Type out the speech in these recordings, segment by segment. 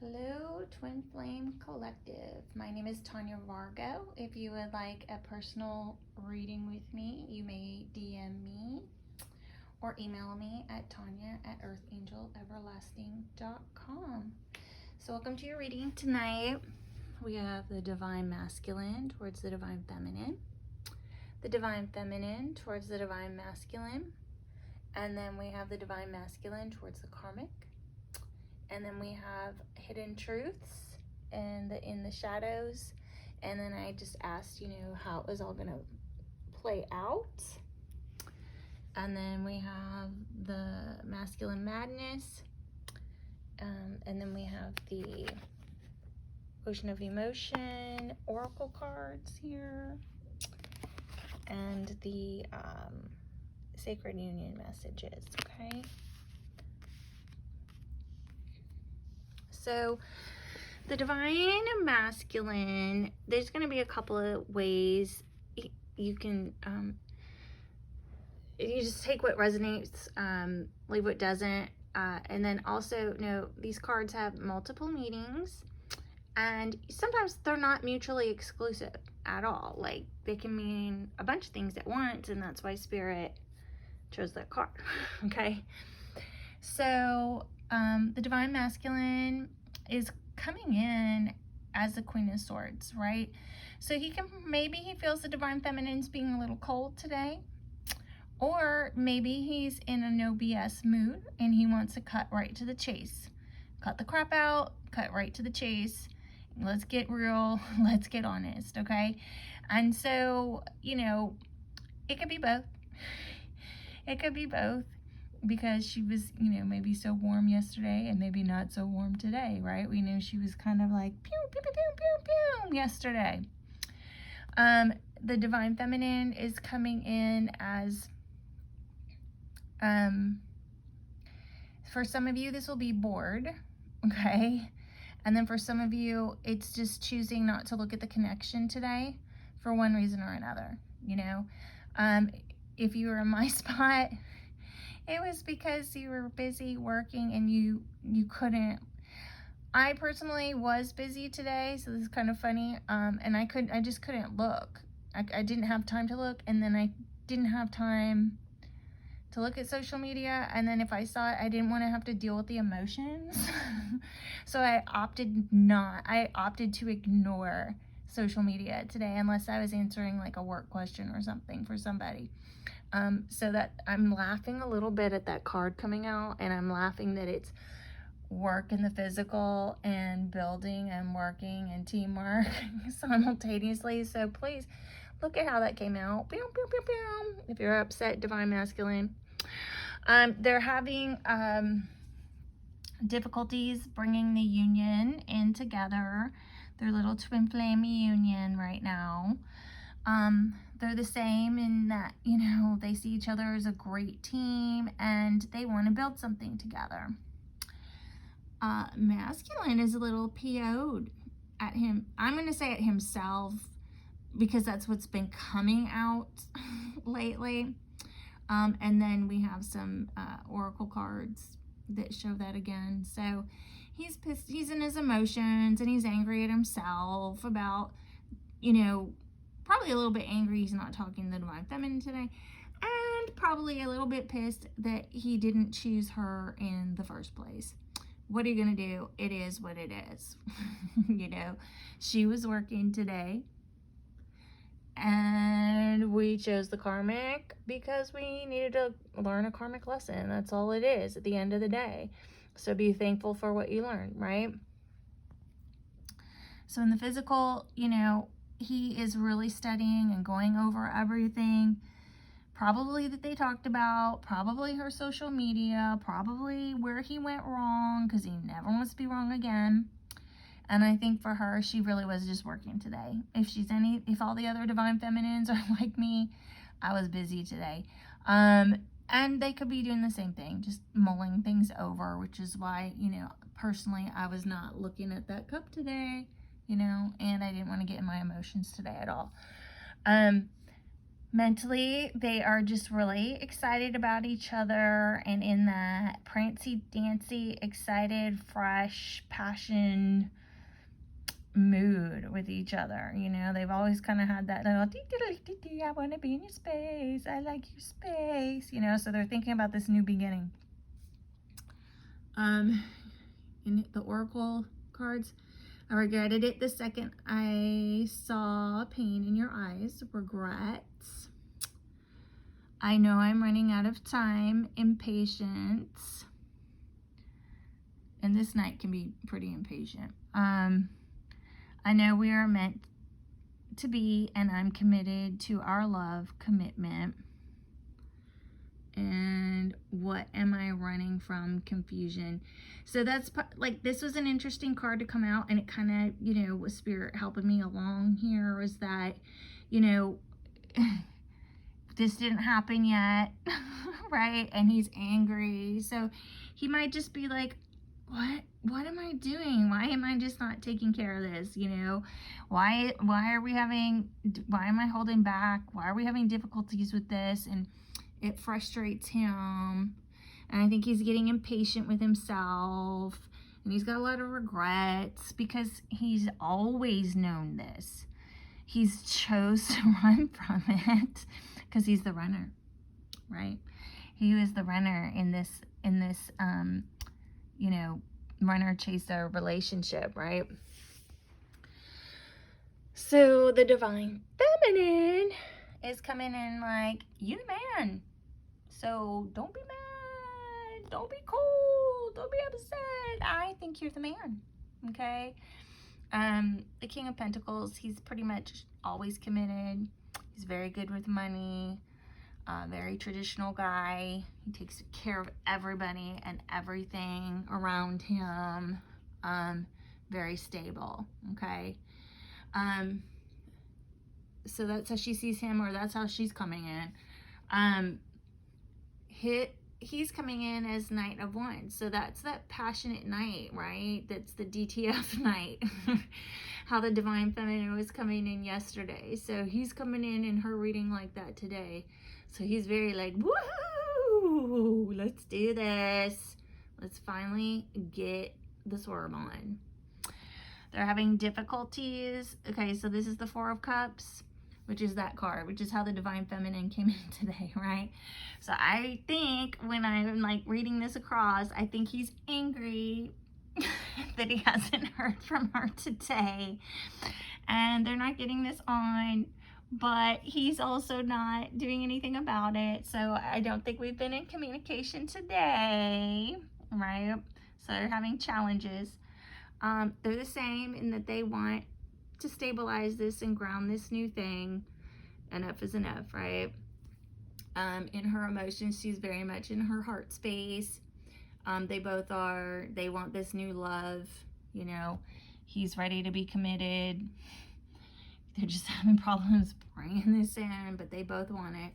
Hello, Twin Flame Collective. My name is Tanya Vargo. If you would like a personal reading with me, you may DM me or email me at tanya@earthangeleverlasting.com. So welcome to your reading tonight. We have the Divine Masculine towards the Divine Feminine, the Divine Feminine towards the Divine Masculine, and then we have the Divine Masculine towards the Karmic. And then we have hidden truths and in the shadows. And then I just asked, how it was all going to play out. And then we have the masculine madness. And then we have the ocean of emotion oracle cards here. And the sacred union messages, okay? So the divine masculine, there's going to be a couple of ways you can, you just take what resonates, leave what doesn't. And then also know these cards have multiple meanings, and sometimes they're not mutually exclusive at all. Like they can mean a bunch of things at once, and that's why Spirit chose that card. Okay. So the divine masculine is coming in as the Queen of Swords, right? So maybe he feels the divine feminine's being a little cold today, or maybe he's in a no BS mood and he wants to cut right to the chase. Cut the crap out, cut right to the chase. Let's get real, let's get honest, okay? And so, it could be both. It could be both, because she was, maybe so warm yesterday and maybe not so warm today, right? We knew she was kind of like pew, pew, pew, pew, pew, pew yesterday. The divine feminine is coming in as, for some of you, this will be bored, okay? And then for some of you, it's just choosing not to look at the connection today for one reason or another, If you were in my spot, it was because you were busy working and you couldn't. I personally was busy today, so this is kind of funny. And I just couldn't look. I didn't have time to look, and then I didn't have time to look at social media. And then if I saw it, I didn't want to have to deal with the emotions. So I opted to ignore social media today, unless I was answering like a work question or something for somebody. So that I'm laughing a little bit at that card coming out, and I'm laughing that it's work in the physical and building and working and teamwork simultaneously. So please look at how that came out. Pew, pew, pew, pew. If you're upset, divine masculine, they're having difficulties bringing the union in together, their little twin flame union right now. They're the same in that, they see each other as a great team and they want to build something together. Masculine is a little PO'd at him. I'm going to say at himself, because that's what's been coming out lately. And then we have some oracle cards that show that again. So he's pissed, he's in his emotions, and he's angry at himself about, probably a little bit angry he's not talking to the divine feminine today, and probably a little bit pissed that he didn't choose her in the first place. What are you gonna do? It is what it is. She was working today, and we chose the karmic because we needed to learn a karmic lesson. That's all it is at the end of the day. So be thankful for what you learned, right? So in the physical, he is really studying and going over everything, probably that they talked about, probably her social media, probably where he went wrong, because he never wants to be wrong again. And I think for her, she really was just working today. If all the other divine feminines are like me, I was busy today. And they could be doing the same thing, just mulling things over, which is why, personally, I was not looking at that cup today, and I didn't want to get in my emotions today at all. Mentally, they are just really excited about each other and in that prancy, dancy, excited, fresh, passion mood with each other. You know, they've always kind of had that little, I want to be in your space. I like your space. You know, so they're thinking about this new beginning. In the Oracle cards, I regretted it the second I saw pain in your eyes. Regrets. I know I'm running out of time. Impatience. And this Knight can be pretty impatient. I know we are meant to be, and I'm committed to our love, commitment. And what am I running from? Confusion. So that's like, this was an interesting card to come out, and it kind of, you know, was Spirit helping me along here, was that, you know, this didn't happen yet, right? And he's angry. So he might just be like, what am I doing? Why am I just not taking care of this? You know, why am I holding back? Why are we having difficulties with this? And it frustrates him. And I think he's getting impatient with himself. And he's got a lot of regrets because he's always known this. He's chose to run from it because he's the runner, right? He was the runner in this, you know, runner-chaser relationship, right? So the Divine Feminine is coming in like, you the man. So don't be mad. Don't be cold. Don't be upset. I think you're the man, okay? The King of Pentacles, he's pretty much always committed. He's very good with money. Very traditional guy. He takes care of everybody and everything around him. Very stable, okay? So that's how she sees him, or that's how she's coming in. He's coming in as Knight of Wands. So that's that passionate knight, right? That's the DTF knight. How the Divine Feminine was coming in yesterday. So he's coming in her reading like that today. So he's very like, woohoo, let's do this. Let's finally get the swerve on. They're having difficulties. Okay, so this is the Four of Cups, which is that card, which is how the Divine Feminine came in today, right? So I think when I'm like reading this across, I think he's angry that he hasn't heard from her today. And they're not getting this on, but he's also not doing anything about it. So I don't think we've been in communication today, right? So they're having challenges. They're the same in that they want to stabilize this and ground this new thing. Enough is enough, right? In her emotions, she's very much in her heart space. They both are. They want this new love. You know, he's ready to be committed. They're just having problems bringing this in, but they both want it.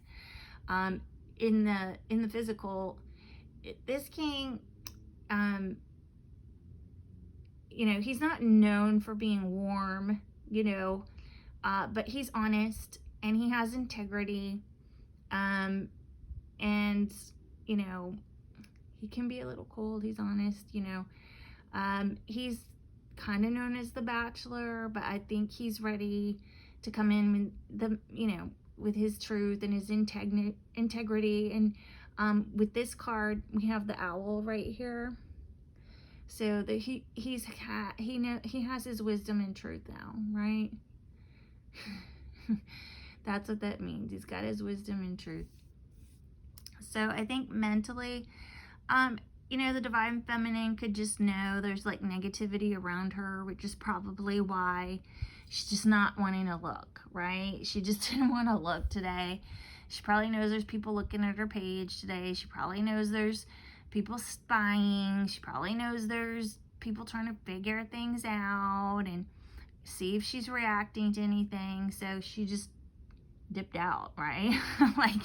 In the physical, this king, you know, he's not known for being warm, you know, but he's honest and he has integrity. And, you know, he can be a little cold. He's honest, you know. He's kind of known as the Bachelor, but I think he's ready to come in with the, you know, with his truth and his integrity. And with this card, we have the owl right here. So that he has his wisdom and truth now, right? That's what that means. He's got his wisdom and truth. So I think mentally, you know, the Divine Feminine could just know there's like negativity around her, which is probably why she's just not wanting to look, right? She just didn't want to look today. She probably knows there's people looking at her page today. She probably knows there's people spying. She probably knows there's people trying to figure things out and see if she's reacting to anything. So she just dipped out, right? Like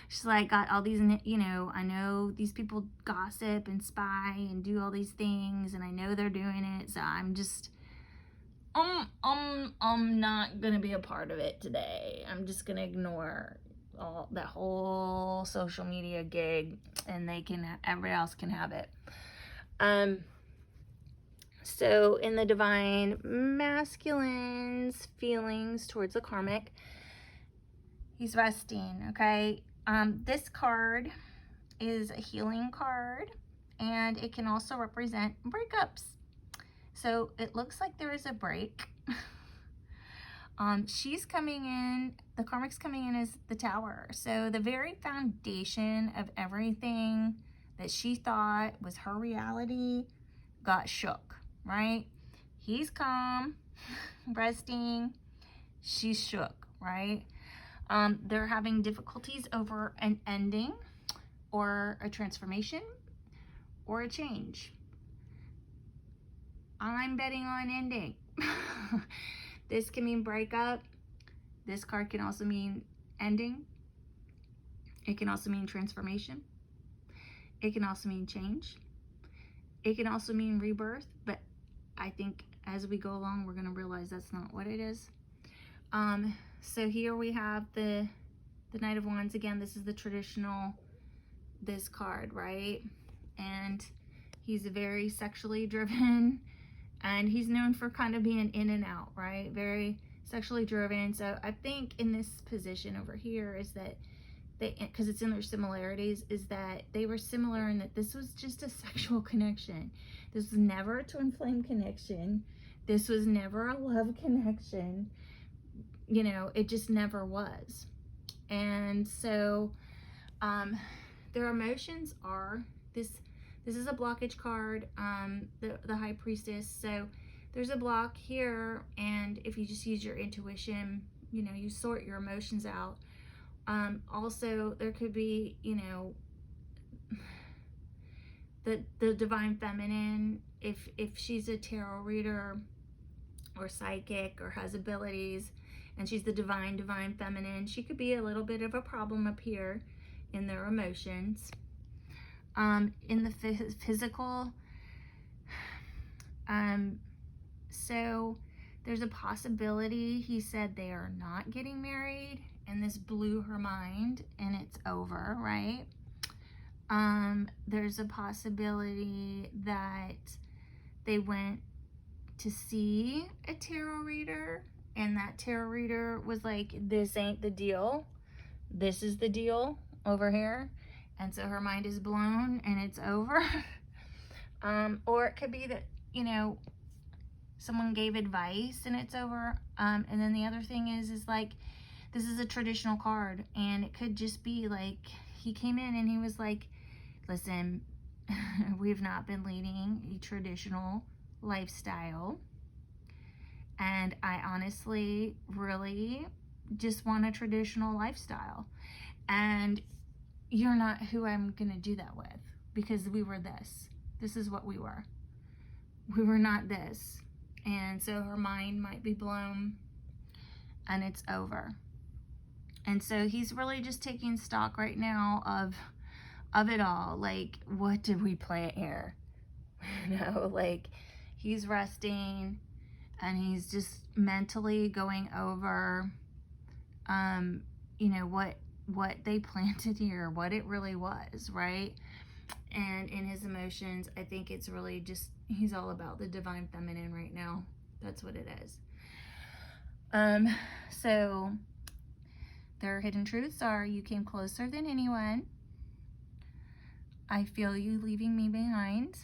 she's like, got all these, you know, I know these people gossip and spy and do all these things, and I know they're doing it, so I'm just I'm not gonna be a part of it today. I'm just gonna ignore all that whole social media gig, and everybody else can have it. So in the divine masculine's feelings towards the karmic, he's resting, okay? This card is a healing card, and it can also represent breakups. So it looks like there is a break. She's coming in, the karmic's coming in as the Tower. So the very foundation of everything that she thought was her reality got shook, right? He's calm, resting, she's shook, right? They're having difficulties over an ending or a transformation or a change. I'm betting on ending. This can mean breakup. This card can also mean ending. It can also mean transformation. It can also mean change. It can also mean rebirth, but I think as we go along, we're going to realize that's not what it is. So here we have the Knight of Wands. Again, this is the traditional, this card, right? And he's very sexually driven, and he's known for kind of being in and out, right? Very sexually driven. So I think in this position over here is that because it's in their similarities, is that they were similar in that this was just a sexual connection. This was never a twin flame connection. This was never a love connection. You know, it just never was. And so their emotions are this is a blockage card, the High Priestess. So there's a block here, and if you just use your intuition, you know, you sort your emotions out. Also, there could be, you know, the divine feminine, if she's a tarot reader or psychic or has abilities, and she's the divine feminine, she could be a little bit of a problem up here in their emotions. In the physical, so there's a possibility he said they are not getting married, and this blew her mind, and it's over, right? There's a possibility that they went to see a tarot reader, and that tarot reader was like, this ain't the deal. This is the deal over here. And so her mind is blown and it's over. Or it could be that, you know, someone gave advice and it's over. And then the other thing is like, this is a traditional card, and it could just be like, he came in and he was like, listen, we've not been leading a traditional lifestyle, and I honestly really just want a traditional lifestyle, and you're not who I'm gonna do that with, because we were this is what we were not this. And so her mind might be blown and it's over. And so he's really just taking stock right now of it all. Like, what did we plant here? You know, like, he's resting and he's just mentally going over, you know, what they planted here, what it really was, right? And in his emotions, I think it's really just, he's all about the divine feminine right now. That's what it is. So their hidden truths are, you came closer than anyone. I feel you leaving me behind.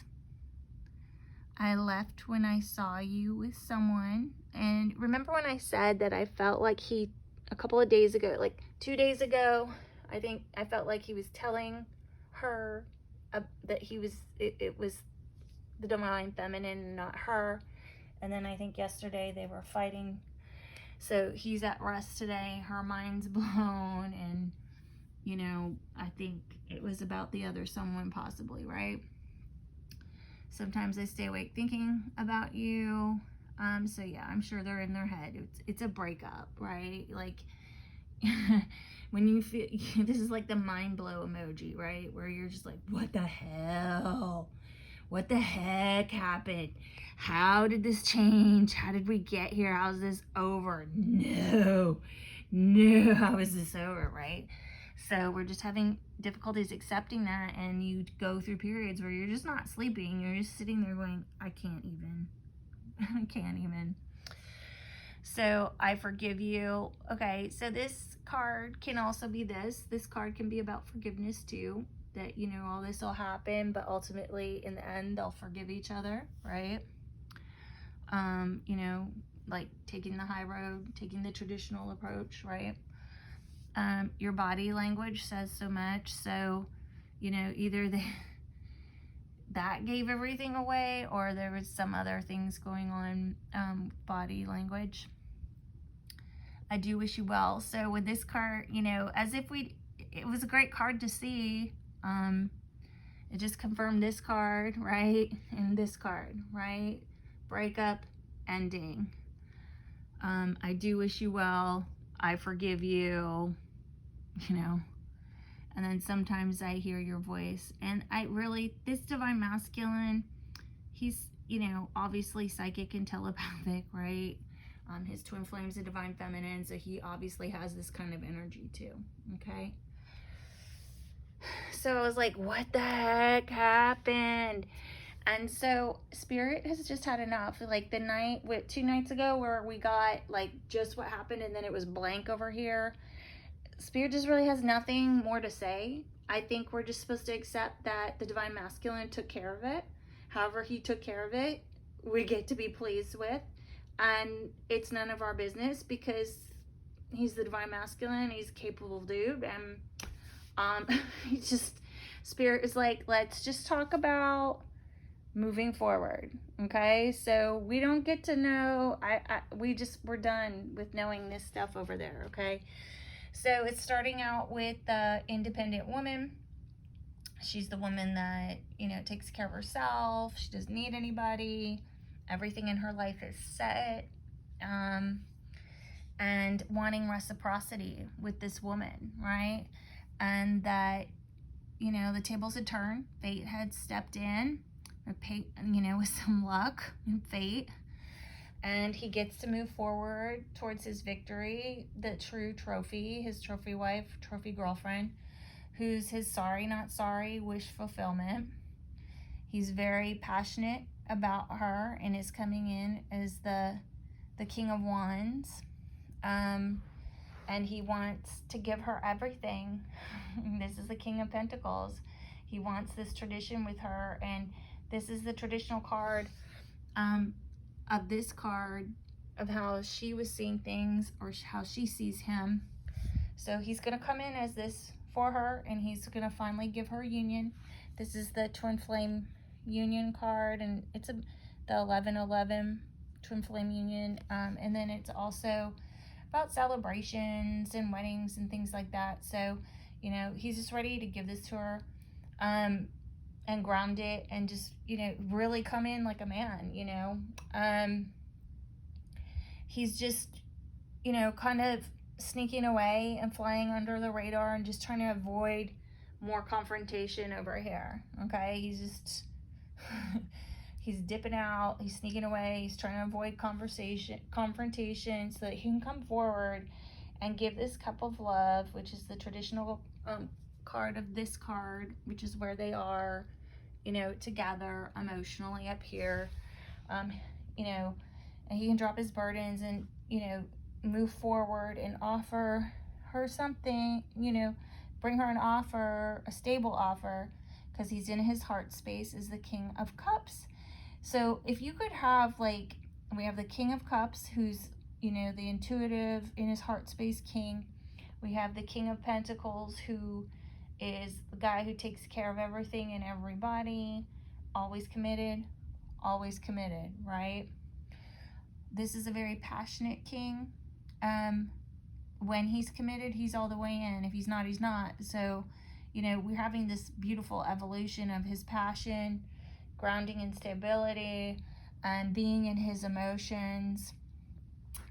I left when I saw you with someone. And remember when I said that I felt like he, a couple of days ago, like 2 days ago, I think I felt like he was telling her that he was, it was the divine feminine and not her. And then I think yesterday they were fighting. So he's at rest today, her mind's blown, and, you know, I think it was about the other someone possibly, right? Sometimes I stay awake thinking about you. So yeah, I'm sure they're in their head. It's a breakup, right? Like, when you feel, this is like the mind blow emoji, right? Where you're just like, what the hell? what the heck happened? How did this change? How did we get here? How's this over? No, how is this over, right? So we're just having difficulties accepting that, and you go through periods where you're just not sleeping. You're just sitting there going, I can't even. So I forgive you. Okay, so this card can also be this. This card can be about forgiveness too. That, you know, all this will happen, but ultimately in the end, they'll forgive each other, right? You know, like taking the high road, taking the traditional approach, right? Your body language says so much. So, you know, either that gave everything away, or there was some other things going on, body language. I do wish you well. So with this card, you know, as if it was a great card to see. It just confirmed this card, right? And this card, right? Breakup, ending. I do wish you well. I forgive you, you know. And then sometimes I hear your voice. And this divine masculine, he's, you know, obviously psychic and telepathic, right? His twin flame's a divine feminine, so he obviously has this kind of energy too, okay? So I was like, what the heck happened? And so Spirit has just had enough. Like the night, 2 nights ago, where we got like just what happened and then it was blank over here. Spirit just really has nothing more to say. I think we're just supposed to accept that the divine masculine took care of it. However he took care of it, we get to be pleased with. And it's none of our business because he's the divine masculine. He's a capable dude. And he's just, Spirit is like, let's just talk about moving forward. Okay, so we don't get to know, we're done with knowing this stuff over there. Okay, so it's starting out with the independent woman. She's the woman that, you know, takes care of herself. She doesn't need anybody. Everything in her life is set. And wanting reciprocity with this woman, right? And that, you know, the tables had turned. Fate had stepped in, you know, with some luck and fate. And he gets to move forward towards his victory, the true trophy, his trophy wife, trophy girlfriend, who's his sorry, not sorry wish fulfillment. He's very passionate about her and is coming in as the King of Wands. And he wants to give her everything. This is the King of Pentacles. He wants this tradition with her, and this is the traditional card of this card of how she was seeing things, or how she sees him. So he's going to come in as this for her, and he's going to finally give her union. This is the Twin Flame Union card, and it's the 1111 Twin Flame Union. And then it's also about celebrations and weddings and things like that. So, you know, he's just ready to give this to her, and ground it, and just, you know, really come in like a man, you know. He's just, you know, kind of sneaking away and flying under the radar and just trying to avoid more confrontation over here, okay? He's just he's dipping out, he's sneaking away, he's trying to avoid confrontation so that he can come forward and give this cup of love, which is the traditional card of this card, which is where they are, you know, together emotionally up here. You know, and he can drop his burdens and, you know, move forward and offer her something, you know, bring her an offer, a stable offer, because he's in his heart space as the King of Cups. So if you could have, like, we have the King of Cups, who's, you know, the intuitive in his heart space king. We have the King of Pentacles, who is the guy who takes care of everything and everybody, always committed, right? This is a very passionate king. When he's committed, he's all the way in. If he's not, he's not. So, you know, we're having this beautiful evolution of his passion, grounding in stability, and being in his emotions,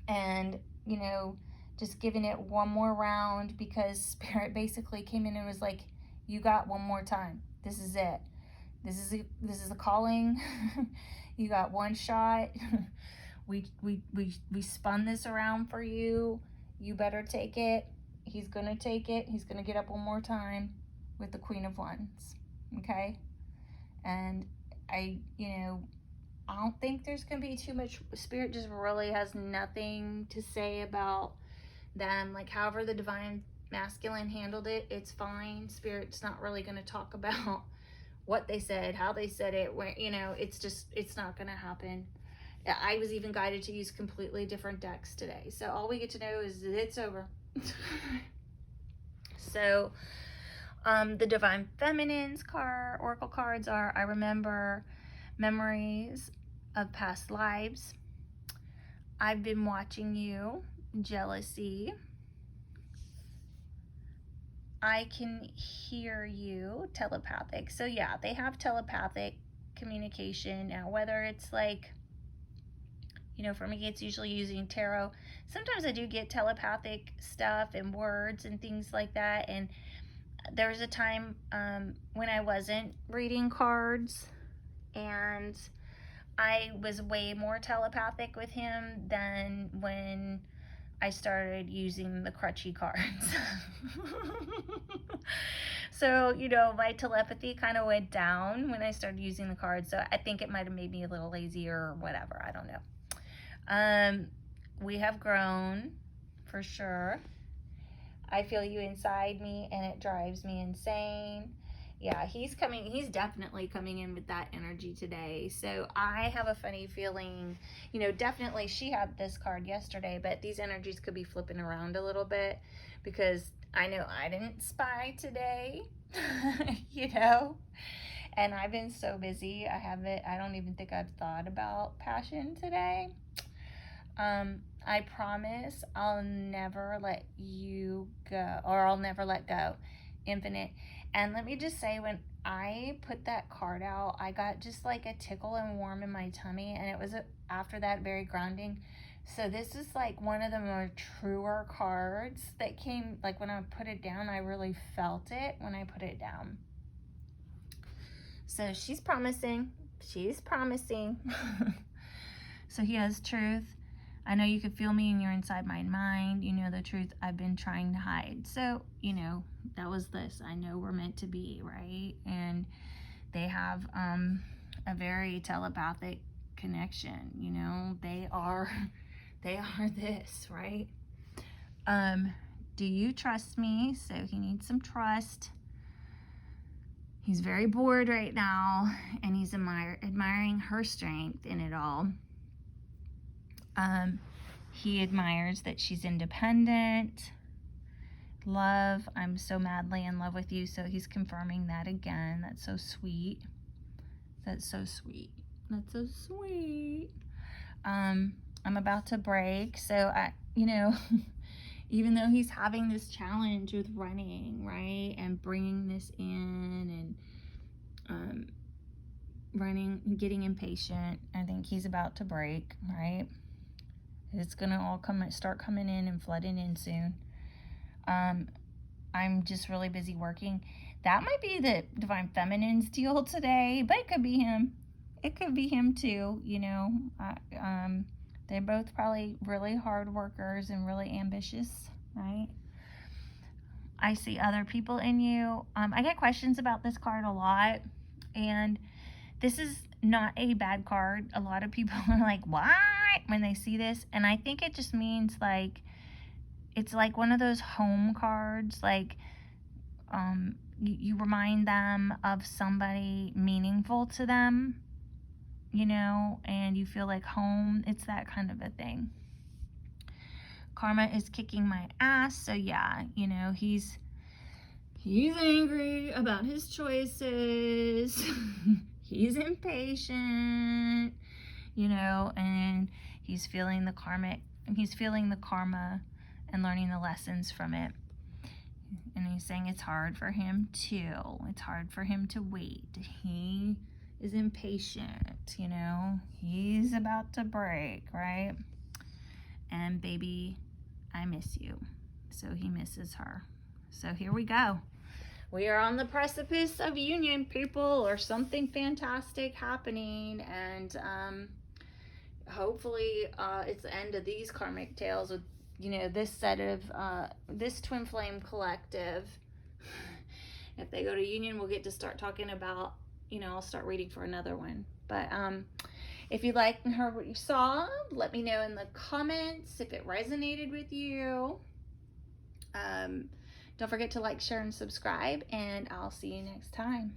and, you know, just giving it one more round, because Spirit basically came in and was like, you got one more time. This is it. This is a calling. You got one shot. We spun this around for you. You better take it. He's gonna take it. He's gonna get up one more time with the Queen of Wands. Okay? And I don't think there's gonna be too much. Spirit just really has nothing to say about them. Like, however the Divine Masculine handled it, it's fine. Spirit's not really gonna talk about what they said, how they said it, where, it's not gonna happen. I was even guided to use completely different decks today. So all we get to know is it's over. So the Divine Feminine's oracle cards are, I remember memories of past lives. I've been watching you. Jealousy. I can hear you. Telepathic. So yeah, they have telepathic communication. Now, whether it's like, for me, it's usually using tarot. Sometimes I do get telepathic stuff and words and things like that. And there was a time when I wasn't reading cards, and I was way more telepathic with him than when I started using the crutchy cards. So, my telepathy kind of went down when I started using the cards. So I think it might have made me a little lazy or whatever. I don't know. We have grown, for sure. I feel you inside me, and it drives me insane. Yeah, he's definitely coming in with that energy today. So I have a funny feeling, definitely she had this card yesterday, but these energies could be flipping around a little bit, because I know I didn't spy today, and I've been so busy. I don't even think I've thought about passion today. I promise I'll never let you go, or I'll never let go. Infinite. And let me just say, when I put that card out, I got just like a tickle and warm in my tummy, and it was after that very grounding. So this is like one of the more truer cards that came, like when I put it down, I really felt it when I put it down. So she's promising. So he has truth. I know you can feel me, and you're inside my mind. You know the truth I've been trying to hide. So, that was this. I know we're meant to be, right? And they have a very telepathic connection. They are this, right? Do you trust me? So he needs some trust. He's very bored right now, and he's admiring her strength in it all. He admires that she's independent. Love, I'm so madly in love with you. So he's confirming that again. That's so sweet. I'm about to break. So even though he's having this challenge with running, right, and bringing this in, and running, getting impatient, I think he's about to break, right? It's gonna all start coming in and flooding in soon. I'm just really busy working. That might be the Divine Feminine's deal today, but it could be him. It could be him too, they're both probably really hard workers and really ambitious, right? I see other people in you. I get questions about this card a lot, and this is not a bad card. A lot of people are like, why? When they see this, and I think it just means like, it's like one of those home cards, like you remind them of somebody meaningful to them, and you feel like home. It's that kind of a thing. Karma is kicking my ass. So yeah, he's angry about his choices. He's impatient, and he's feeling the karma and learning the lessons from it. And he's saying it's hard for him too. It's hard for him to wait. He is impatient, he's about to break, right? And baby, I miss you. So he misses her. So here we go. we are on the precipice of union, people, or something fantastic happening. And hopefully it's the end of these karmic tales with, you know, this set of this twin flame collective. If they go to union, we'll get to start talking about, you know, I'll start reading for another one. But if you liked and heard what you saw, let me know in the comments if it resonated with you. Don't forget to like, share, and subscribe, and I'll see you next time.